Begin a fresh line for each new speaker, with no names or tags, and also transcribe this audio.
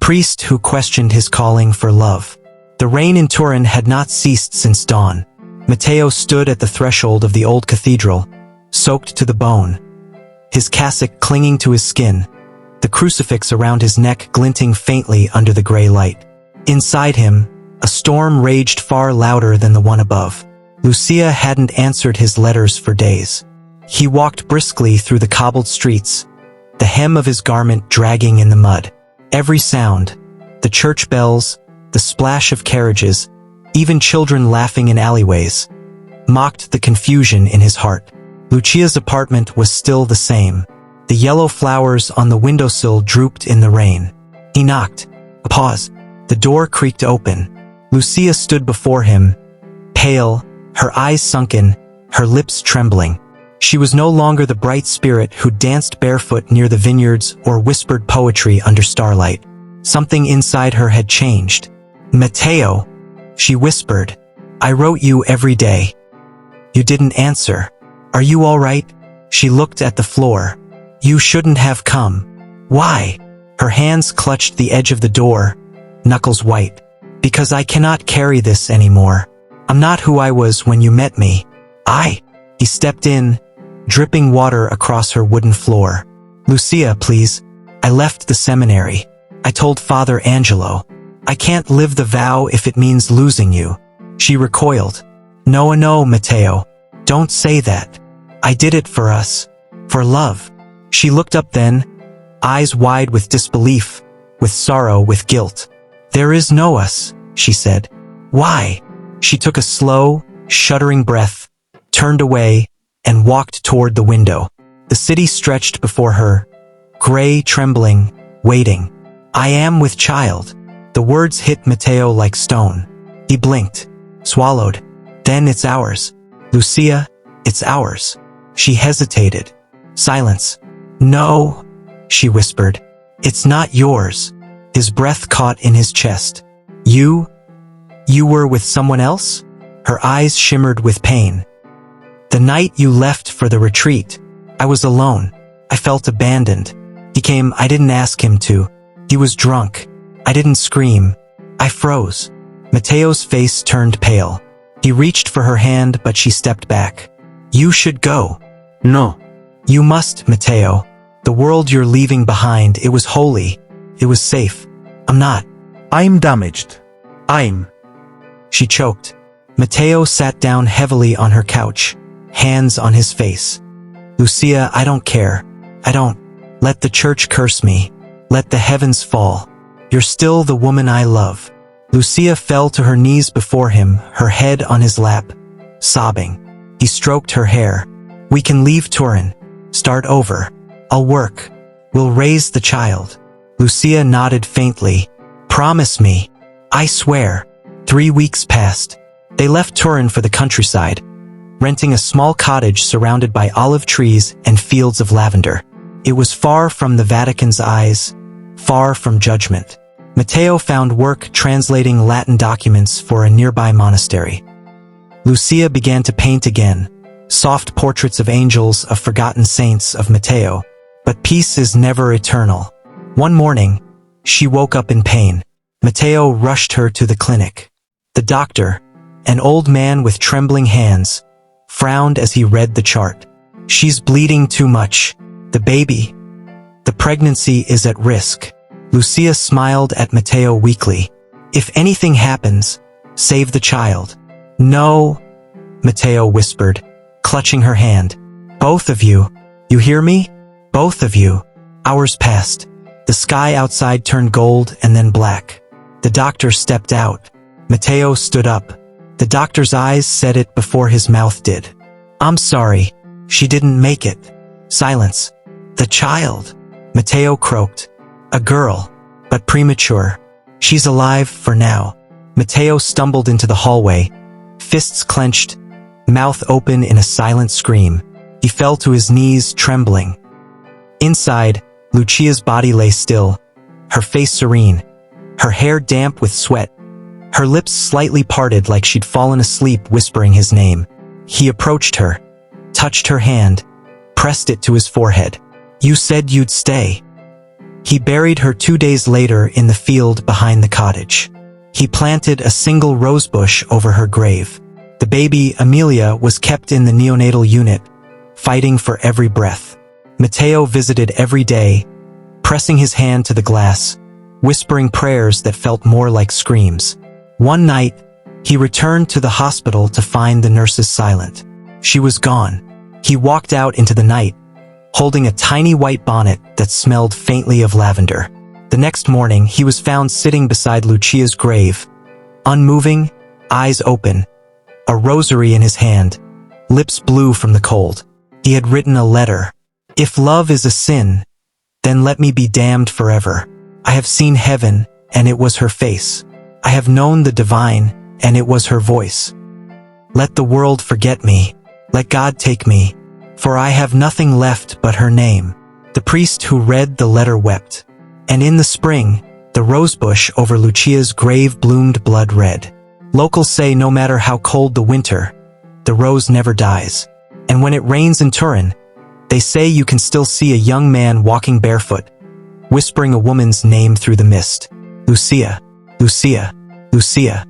priest who questioned his calling for love. The rain in Turin had not ceased since dawn. Matteo stood at the threshold of the old cathedral, soaked to the bone, his cassock clinging to his skin, the crucifix around his neck glinting faintly under the gray light. Inside him, a storm raged far louder than the one above. Lucia hadn't answered his letters for days. He walked briskly through the cobbled streets, the hem of his garment dragging in the mud. Every sound, the church bells, the splash of carriages, even children laughing in alleyways, mocked the confusion in his heart. Lucia's apartment was still the same. The yellow flowers on the windowsill drooped in the rain. He knocked. A pause. The door creaked open. Lucia stood before him, pale, her eyes sunken, her lips trembling. She was no longer the bright spirit who danced barefoot near the vineyards or whispered poetry under starlight. Something inside her had changed. "Matteo," she whispered, "I wrote you every day. You didn't answer. Are you all right?" She looked at the floor. "You shouldn't have come." "Why?" Her hands clutched the edge of the door, knuckles white. "Because I cannot carry this anymore. I'm not who I was when you met me." He stepped in, dripping water across her wooden floor. "Lucia, please. I left the seminary. I told Father Angelo. I can't live the vow if it means losing you." She recoiled. No, Matteo. Don't say that. I did it for us. For love." She looked up then, eyes wide with disbelief, with sorrow, with guilt. "There is no us," she said. "Why?" She took a slow, shuddering breath, turned away, and walked toward the window. The city stretched before her, gray, trembling, waiting. "I am with child." The words hit Matteo like stone. He blinked, swallowed. "Then it's ours. Lucia, it's ours." She hesitated. Silence. "No," she whispered. "It's not yours." His breath caught in his chest. You were with someone else?" Her eyes shimmered with pain. "The night you left for the retreat, I was alone. I felt abandoned. He came, I didn't ask him to. He was drunk. I didn't scream. I froze." Matteo's face turned pale. He reached for her hand, but she stepped back. "You should go."
"No."
"You must, Matteo. The world you're leaving behind, it was holy. It was safe. I'm not."
"I'm damaged.
She choked. Matteo sat down heavily on her couch, hands on his face. "Lucia, I don't care. I don't. Let the church curse me. Let the heavens fall. You're still the woman I love." Lucia fell to her knees before him, her head on his lap, sobbing. He stroked her hair. "We can leave Turin. Start over. I'll work. We'll raise the child." Lucia nodded faintly. "Promise me." "I swear." 3 weeks passed. They left Turin for the countryside, renting a small cottage surrounded by olive trees and fields of lavender. It was far from the Vatican's eyes, far from judgment. Matteo found work translating Latin documents for a nearby monastery. Lucia began to paint again, soft portraits of angels, of forgotten saints, of Matteo. But peace is never eternal. One morning, she woke up in pain. Matteo rushed her to the clinic. The doctor, an old man with trembling hands, frowned as he read the chart. "She's bleeding too much. The baby. The pregnancy is at risk." Lucia smiled at Matteo weakly. "If anything happens, save the child." "No," Matteo whispered, clutching her hand. "Both of you. You hear me? Both of you." Hours passed. The sky outside turned gold and then black. The doctor stepped out. Matteo stood up. The doctor's eyes said it before his mouth did. "I'm sorry. She didn't make it." Silence. "The child," Matteo croaked. "A girl, but premature. She's alive for now." Matteo stumbled into the hallway, fists clenched, mouth open in a silent scream. He fell to his knees, trembling. Inside, Lucia's body lay still, her face serene, her hair damp with sweat, her lips slightly parted like she'd fallen asleep whispering his name. He approached her, touched her hand, pressed it to his forehead. "You said you'd stay." He buried her 2 days later in the field behind the cottage. He planted a single rosebush over her grave. The baby, Amelia, was kept in the neonatal unit, fighting for every breath. Matteo visited every day, pressing his hand to the glass, whispering prayers that felt more like screams. One night, he returned to the hospital to find the nurses silent. She was gone. He walked out into the night, holding a tiny white bonnet that smelled faintly of lavender. The next morning, he was found sitting beside Lucia's grave, unmoving, eyes open, a rosary in his hand, lips blue from the cold. He had written a letter. If love is a sin, then let me be damned forever. I have seen heaven, and it was her face. I have known the divine, and it was her voice. Let the world forget me. Let God take me, for I have nothing left but her name. The priest who read the letter wept. And in the spring, the rosebush over Lucia's grave bloomed blood red. Locals say no matter how cold the winter, the rose never dies. And when it rains in Turin, they say you can still see a young man walking barefoot, whispering a woman's name through the mist. Lucia, Lucia, Lucia.